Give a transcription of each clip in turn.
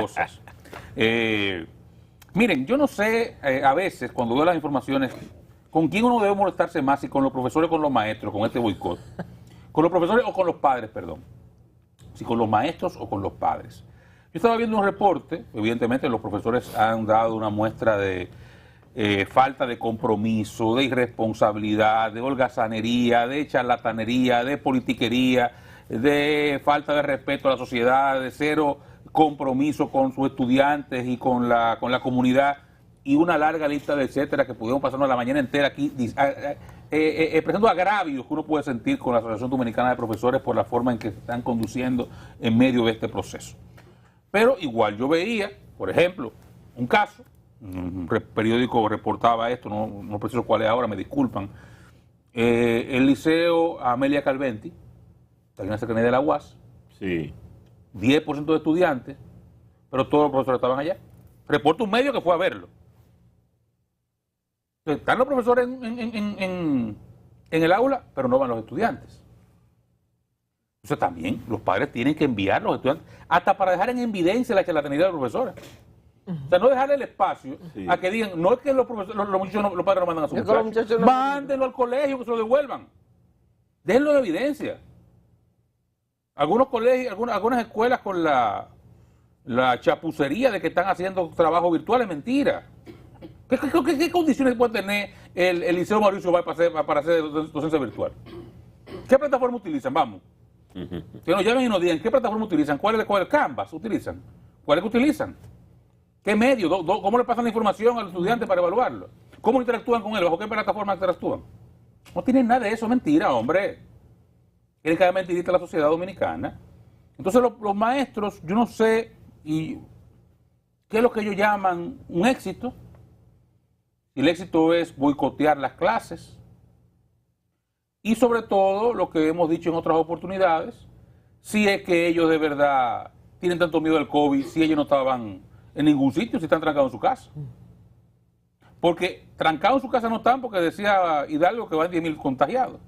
cosas. Miren, yo no sé, a veces, cuando veo las informaciones, con quién uno debe molestarse más, si con los profesores o con los maestros, con este boicot. Con los profesores o con los padres, perdón. Si con los maestros o con los padres. Yo estaba viendo un reporte, evidentemente los profesores han dado una muestra de falta de compromiso, de irresponsabilidad, de holgazanería, de charlatanería, de politiquería, de falta de respeto a la sociedad, de cero compromiso con sus estudiantes y con la comunidad, y una larga lista de etcétera que pudimos pasarnos la mañana entera aquí expresando agravios que uno puede sentir con la Asociación Dominicana de Profesores por la forma en que se están conduciendo en medio de este proceso. Pero igual yo veía, por ejemplo, un caso, un periódico reportaba esto, no preciso cuál es ahora, me disculpan, el Liceo Amelia Calventi, en la Secretaría de la UAS, Sí. 10% de estudiantes, pero todos los profesores estaban allá. Reporta un medio que fue a verlo. Están los profesores en el aula, pero no van los estudiantes. Entonces también los padres tienen que enviar a los estudiantes, hasta para dejar en evidencia la charlatanería de los profesores. O sea, no dejarle el espacio a que digan, no es que los profesores, los muchachos los padres no mandan a sus muchachos, mándenlo al colegio, que se lo devuelvan. Déjenlo en evidencia. Algunos colegios, algunas escuelas con la chapucería de que están haciendo trabajo virtual es mentira. ¿Qué condiciones puede tener el Liceo Mauricio Valls para hacer docencia virtual? ¿Qué plataforma utilizan? Vamos. Que nos llamen y nos digan qué plataforma utilizan, cuál es el Canvas utilizan, cuál es que utilizan, qué medio, cómo le pasan la información al estudiante para evaluarlo, cómo interactúan con él, bajo qué plataforma interactúan. No tienen nada de eso, mentira, hombre. Quieren cada mentirita a la sociedad dominicana. Entonces los maestros, yo no sé qué es lo que ellos llaman un éxito. El éxito es boicotear las clases. Y sobre todo, lo que hemos dicho en otras oportunidades, si es que ellos de verdad tienen tanto miedo al COVID, si ellos no estaban en ningún sitio, si están trancados en su casa. Porque trancados en su casa no están, porque decía Hidalgo que van 10.000 contagiados.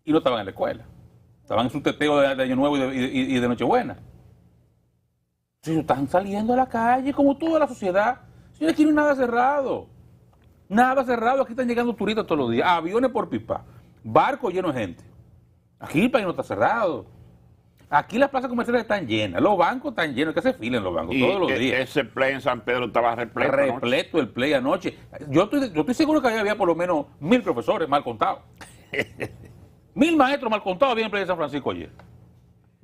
Y no estaban en la escuela. Estaban en su teteo de Año Nuevo y de Nochebuena. Entonces están saliendo a la calle como toda la sociedad. Señores, aquí no hay nada cerrado. Nada cerrado. Aquí están llegando turistas todos los días. Aviones por pipa. Barcos llenos de gente. Aquí el país no está cerrado. Aquí las plazas comerciales están llenas. Los bancos están llenos. Que se filen los bancos todos los días. Ese play en San Pedro estaba repleto. Repleto el play anoche. Yo estoy seguro que había por lo menos 1.000 profesores mal contados. 1.000 maestros mal contados había en Playa de San Francisco ayer.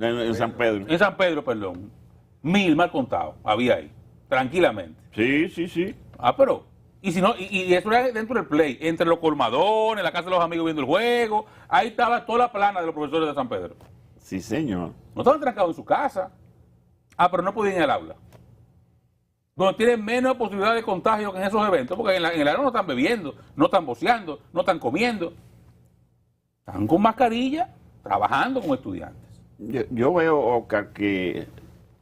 En San Pedro. En San Pedro, perdón. 1.000 mal contados había ahí. Tranquilamente. Sí. Pero, y si no, y eso era dentro del play, entre los colmadones, la casa de los amigos viendo el juego, ahí estaba toda la plana de los profesores de San Pedro. Sí, señor. No estaban trancados en su casa. Pero no podían ir al aula. Donde tienen menos posibilidad de contagio que en esos eventos, porque en el aula no están bebiendo, no están boceando, no están comiendo. Están con mascarilla, trabajando con estudiantes. Yo veo, Oscar, que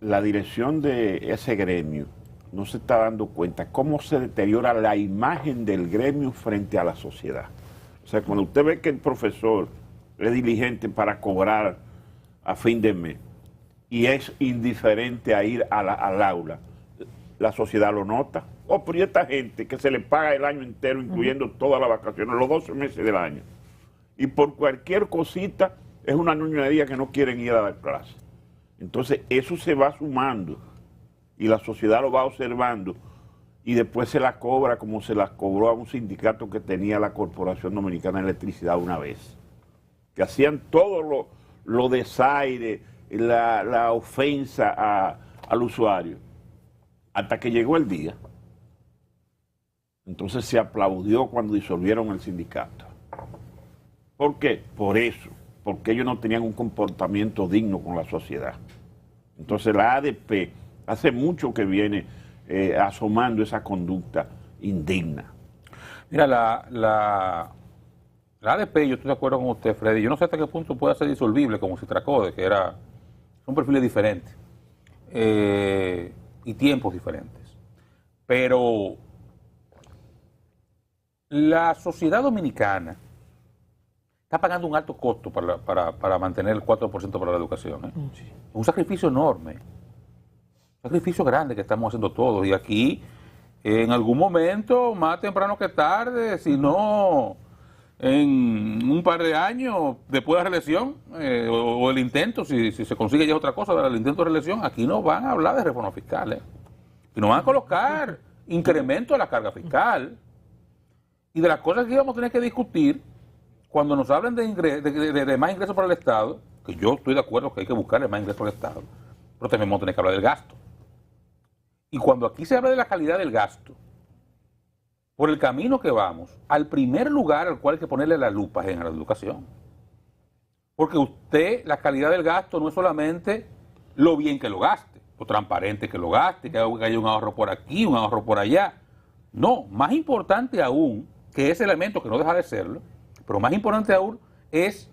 la dirección de ese gremio no se está dando cuenta cómo se deteriora la imagen del gremio frente a la sociedad. O sea, cuando usted ve que el profesor es diligente para cobrar a fin de mes y es indiferente a ir al aula, la sociedad lo nota. Pero y esta gente que se le paga el año entero, incluyendo todas las vacaciones, los 12 meses del año, y por cualquier cosita es una ñoñería que no quieren ir a dar clase. Entonces eso se va sumando y la sociedad lo va observando y después se la cobra como se la cobró a un sindicato que tenía la Corporación Dominicana de Electricidad una vez, que hacían todo lo desaire, la ofensa al usuario, hasta que llegó el día. Entonces se aplaudió cuando disolvieron el sindicato. ¿Por qué? Por eso, porque ellos no tenían un comportamiento digno con la sociedad. Entonces la ADP hace mucho que viene asomando esa conducta indigna. Mira, la ADP, yo estoy de acuerdo con usted, Freddy, yo no sé hasta qué punto puede ser disolvible como Citracode, que son perfiles diferentes y tiempos diferentes. Pero la sociedad dominicana está pagando un alto costo para mantener el 4% para la educación. Sí. Un sacrificio enorme. Sacrificio grande que estamos haciendo todos. Y aquí, en algún momento, más temprano que tarde, si no en un par de años después de la reelección, o el intento, si se consigue ya otra cosa, el intento de reelección, aquí no van a hablar de reforma fiscal. Y nos van a colocar incremento de la carga fiscal. Y de las cosas que íbamos a tener que discutir, cuando nos hablen de más ingresos para el Estado, que yo estoy de acuerdo que hay que buscarle más ingresos para el Estado, pero también vamos a tener que hablar del gasto. Y cuando aquí se habla de la calidad del gasto, por el camino que vamos, al primer lugar al cual hay que ponerle la lupa es en la educación. Porque la calidad del gasto no es solamente lo bien que lo gaste, lo transparente que lo gaste, que haya un ahorro por aquí, un ahorro por allá. No, más importante aún, que ese elemento que no deja de serlo, pero más importante aún es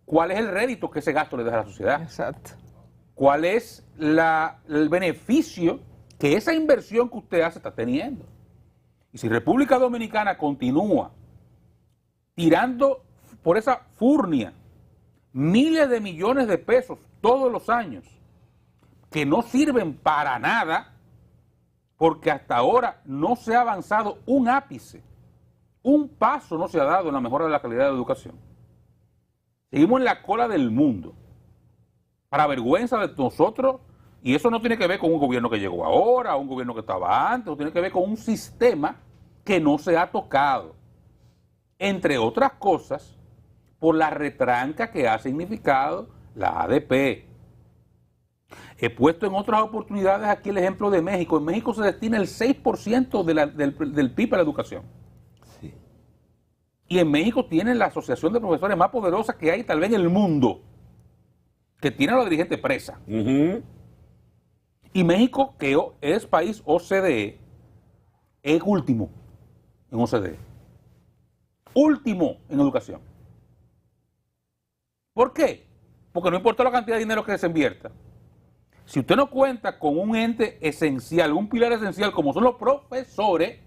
cuál es el rédito que ese gasto le deja a la sociedad. Exacto. ¿Cuál es el beneficio que esa inversión que usted hace está teniendo? Y si República Dominicana continúa tirando por esa furnia miles de millones de pesos todos los años, que no sirven para nada, porque hasta ahora no se ha avanzado un ápice, un paso no se ha dado en la mejora de la calidad de la educación. Seguimos en la cola del mundo, para vergüenza de nosotros, y eso no tiene que ver con un gobierno que llegó ahora, o un gobierno que estaba antes, o tiene que ver con un sistema que no se ha tocado, entre otras cosas, por la retranca que ha significado la ADP. He puesto en otras oportunidades aquí el ejemplo de México. En México se destina el 6% del PIB a la educación. Sí. Y en México tienen la asociación de profesores más poderosa que hay tal vez en el mundo, que tiene a los dirigentes presa. Y México, que es país OCDE, es último en OCDE. Último en educación. ¿Por qué? Porque no importa la cantidad de dinero que se invierta. Si usted no cuenta con un ente esencial, un pilar esencial como son los profesores,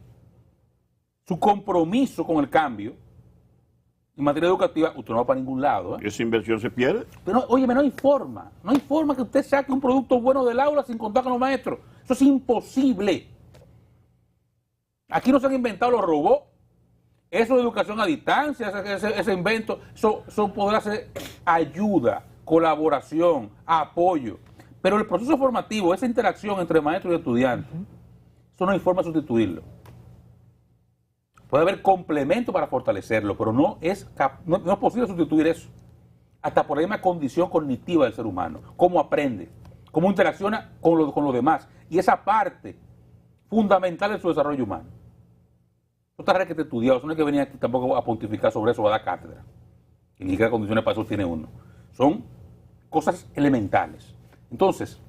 su compromiso con el cambio en materia educativa, usted no va para ningún lado. ¿Esa inversión se pierde? Pero, óyeme, no hay forma que usted saque un producto bueno del aula sin contar con los maestros. Eso es imposible. Aquí no se han inventado los robots. Eso de educación a distancia, ese invento, eso podrá ser ayuda, colaboración, apoyo. Pero el proceso formativo, esa interacción entre maestros y estudiantes, eso no hay forma de sustituirlo. Puede haber complemento para fortalecerlo, pero no es posible sustituir eso. Hasta por la misma condición cognitiva del ser humano. Cómo aprende, cómo interacciona con los demás. Y esa parte fundamental de su desarrollo humano. No está que te estudiado, eso no hay que venir aquí tampoco a pontificar sobre eso o a dar cátedra. Y ni siquiera condiciones para eso tiene uno. Son cosas elementales. Entonces,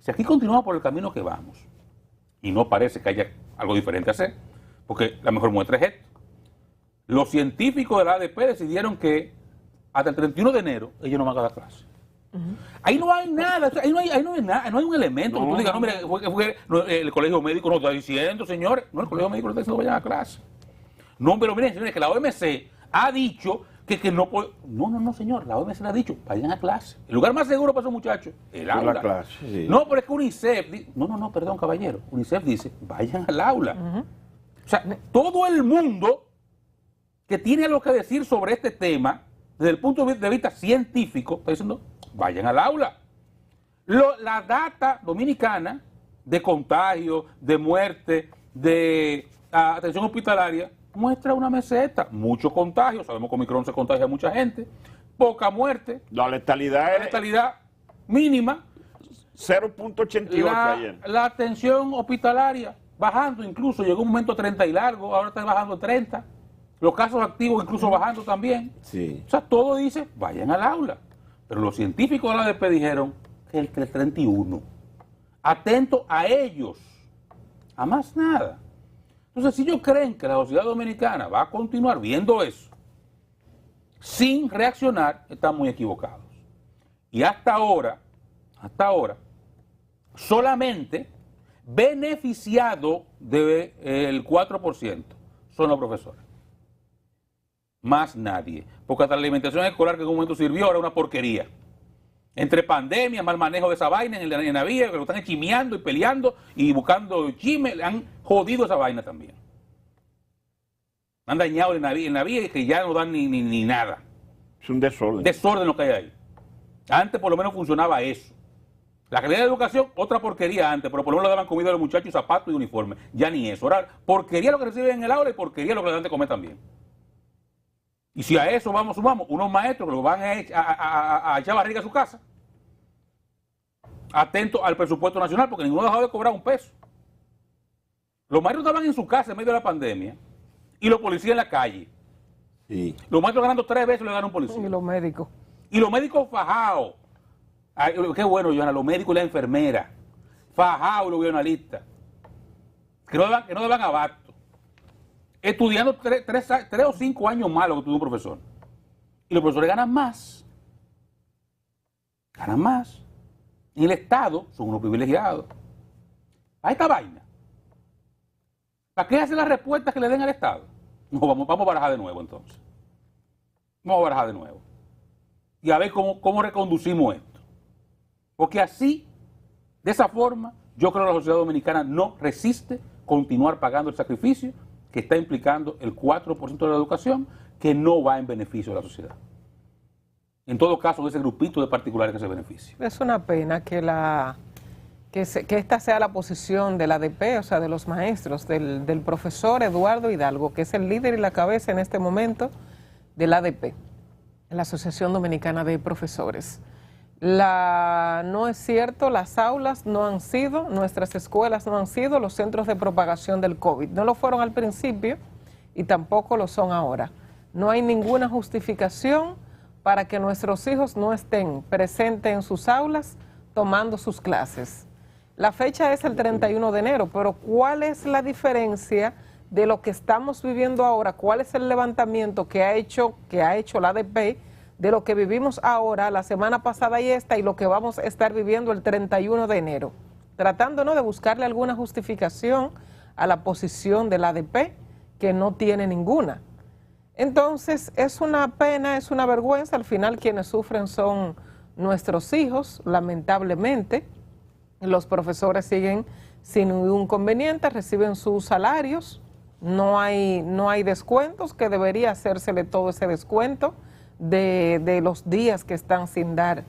si aquí continuamos por el camino que vamos, y no parece que haya algo diferente a hacer, porque la mejor muestra es esto. Los científicos de la ADP decidieron que hasta el 31 de enero ellos no van a dar clase. Ahí no hay nada, ahí no hay un elemento que tú digas, no, mira, el colegio médico nos está diciendo, señores, no, el colegio médico no está diciendo que vayan a clase. No, pero miren, señores, que la OMC ha dicho que no puede. No, señor, la OMC le ha dicho, vayan a clase. El lugar más seguro para esos muchachos, el aula. La clase, sí. No, pero es que UNICEF, no, perdón, caballero, UNICEF dice, vayan al aula. O sea, todo el mundo que tiene algo que decir sobre este tema, desde el punto de vista científico, está diciendo, vayan al aula. La data dominicana de contagio, de muerte, de atención hospitalaria, muestra una meseta. Mucho contagio, sabemos que Omicron se contagia a mucha gente, poca muerte. La letalidad es mínima. 0.88 ayer. La atención hospitalaria bajando, incluso llegó un momento 30 y largo, ahora está bajando a 30. Los casos activos incluso bajando también. Sí. O sea, todo dice, vayan al aula. Pero los científicos de la ADP dijeron que el 31. Atento a ellos. A más nada. Entonces, si ellos creen que la sociedad dominicana va a continuar viendo eso sin reaccionar, están muy equivocados. Y hasta ahora, solamente beneficiado del 4% son los profesores. Más nadie. Porque hasta la alimentación escolar que en un momento sirvió, ahora es una porquería. Entre pandemia, mal manejo de esa vaina en la vía, que lo están chimeando y peleando y buscando chisme, han jodido esa vaina también. Han dañado en la vía y que ya no dan ni nada. Es un desorden. Desorden lo que hay ahí. Antes por lo menos funcionaba eso. La calidad de educación, otra porquería antes, pero por lo menos le daban comida a los muchachos, zapatos y uniformes. Ya ni eso. Ahora, porquería lo que reciben en el aula y porquería lo que le dan de comer también. Y si a eso sumamos unos maestros que lo van a echar barriga a su casa, atentos al presupuesto nacional, porque ninguno ha dejado de cobrar un peso. Los maestros estaban en su casa en medio de la pandemia y los policías en la calle. Sí. Los maestros ganando 3 veces le dan un policía. Y los médicos. Y los médicos fajados. Ay, qué bueno, Johanna, los médicos y las enfermeras. Fajados los guionalistas. Que no daban abasto. Estudiando 3 o 5 años más lo que estudia un profesor. Y los profesores ganan más. Ganan más. En el Estado son unos privilegiados. A esta vaina. ¿Para qué hacen las respuestas que le den al Estado? No, vamos a barajar de nuevo entonces. Vamos a barajar de nuevo. Y a ver cómo reconducimos esto. Porque así, de esa forma, yo creo que la sociedad dominicana no resiste continuar pagando el sacrificio que está implicando el 4% de la educación, que no va en beneficio de la sociedad. En todo caso, de ese grupito de particulares que se beneficia. Es una pena que esta sea la posición del ADP, o sea, de los maestros, del profesor Eduardo Hidalgo, que es el líder y la cabeza en este momento del ADP, la Asociación Dominicana de Profesores. No es cierto, las aulas no han sido, nuestras escuelas no han sido los centros de propagación del COVID. No lo fueron al principio y tampoco lo son ahora. No hay ninguna justificación para que nuestros hijos no estén presentes en sus aulas tomando sus clases. La fecha es el 31 de enero, pero ¿cuál es la diferencia de lo que estamos viviendo ahora? ¿Cuál es el levantamiento que ha hecho la ADP de lo que vivimos ahora, la semana pasada y esta, y lo que vamos a estar viviendo el 31 de enero? Tratando, ¿no?, de buscarle alguna justificación a la posición de la ADP, que no tiene ninguna. Entonces, es una pena, es una vergüenza. Al final quienes sufren son nuestros hijos, lamentablemente. Los profesores siguen sin ningún inconveniente, reciben sus salarios, no hay descuentos, que debería hacérsele todo ese descuento de los días que están sin dar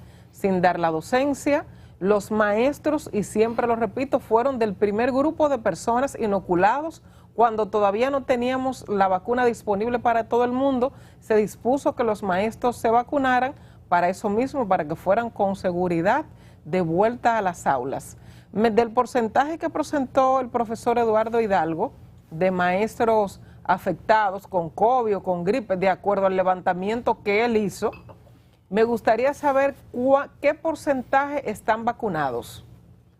la docencia. Los maestros, y siempre lo repito, fueron del primer grupo de personas inoculados. Cuando todavía no teníamos la vacuna disponible para todo el mundo, se dispuso que los maestros se vacunaran para eso mismo, para que fueran con seguridad de vuelta a las aulas. Del porcentaje que presentó el profesor Eduardo Hidalgo de maestros afectados con COVID o con gripe, de acuerdo al levantamiento que él hizo, me gustaría saber qué porcentaje están vacunados.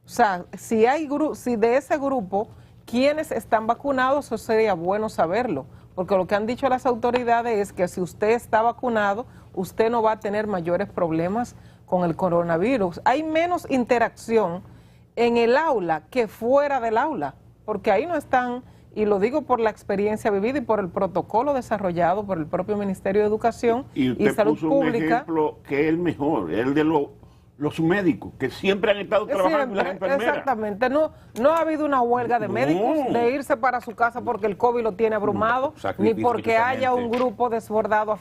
O sea, si de ese grupo, ¿quiénes están vacunados? Eso sería bueno saberlo, porque lo que han dicho las autoridades es que si usted está vacunado, usted no va a tener mayores problemas con el coronavirus. Hay menos interacción en el aula que fuera del aula, porque ahí no están, y lo digo por la experiencia vivida y por el protocolo desarrollado por el propio Ministerio de Educación y Salud puso Pública. Un ejemplo que es el mejor, el de los médicos, que siempre han estado trabajando, las enfermeras. Exactamente, no ha habido una huelga de médicos de irse para su casa porque el COVID lo tiene abrumado, ni porque haya un grupo desbordado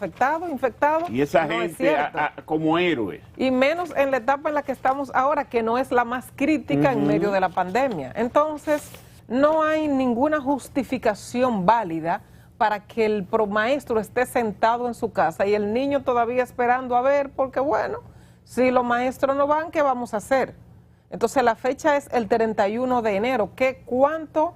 infectado. Y esa gente como héroes. Y menos en la etapa en la que estamos ahora, que no es la más crítica en medio de la pandemia. Entonces, no hay ninguna justificación válida para que el maestro esté sentado en su casa y el niño todavía esperando a ver, porque bueno, si los maestros no van, ¿qué vamos a hacer? Entonces la fecha es el 31 de enero. ¿Cuánto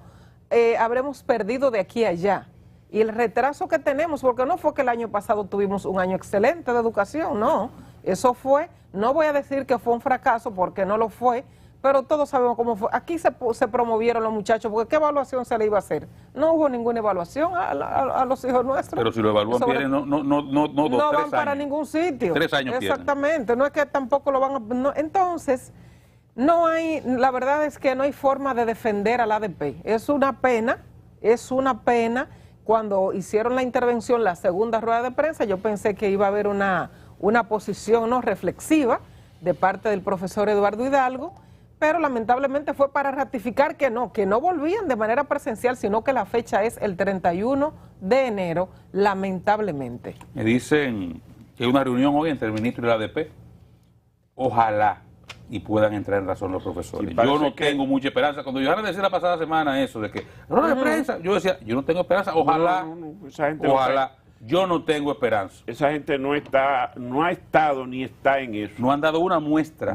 habremos perdido de aquí a allá? Y el retraso que tenemos, porque no fue que el año pasado tuvimos un año excelente de educación, no. Eso fue, no voy a decir que fue un fracaso porque no lo fue, pero todos sabemos cómo fue. Aquí se promovieron los muchachos, porque ¿qué evaluación se le iba a hacer? No hubo ninguna evaluación a los hijos nuestros. Pero si lo evalúan bien, no van para ningún sitio. 3 años exactamente, pierden. No es que tampoco lo van a... entonces, la verdad es que no hay forma de defender al ADP. Es una pena. Cuando hicieron la intervención, la segunda rueda de prensa, yo pensé que iba a haber una posición no reflexiva, de parte del profesor Eduardo Hidalgo, pero lamentablemente fue para ratificar que no volvían de manera presencial, sino que la fecha es el 31 de enero, lamentablemente. Me dicen que hay una reunión hoy entre el ministro y la ADP. Ojalá y puedan entrar en razón los profesores. Sí, yo no tengo mucha esperanza. Cuando yo decía la pasada semana eso de que rueda de prensa, yo decía, yo no tengo esperanza. Ojalá, Esa gente ojalá. Yo no tengo esperanza. Esa gente no ha estado ni está en eso. No han dado una muestra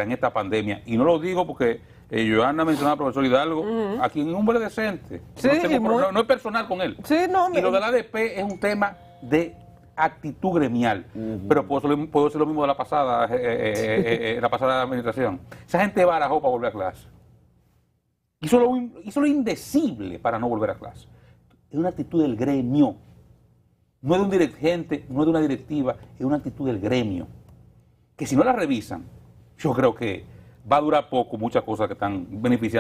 en esta pandemia. Y no lo digo porque Johanna mencionaba al profesor Hidalgo, a quien es un hombre decente. Sí, no es personal con él. Sí, no, y lo de la ADP es un tema de actitud gremial. Pero puedo decir lo mismo de la pasada administración. Esa gente barajó para volver a clase. Hizo lo indecible para no volver a clase. Es una actitud del gremio. No es de un dirigente, no es de una directiva, es una actitud del gremio. Que si no la revisan, yo creo que va a durar poco muchas cosas que están beneficiando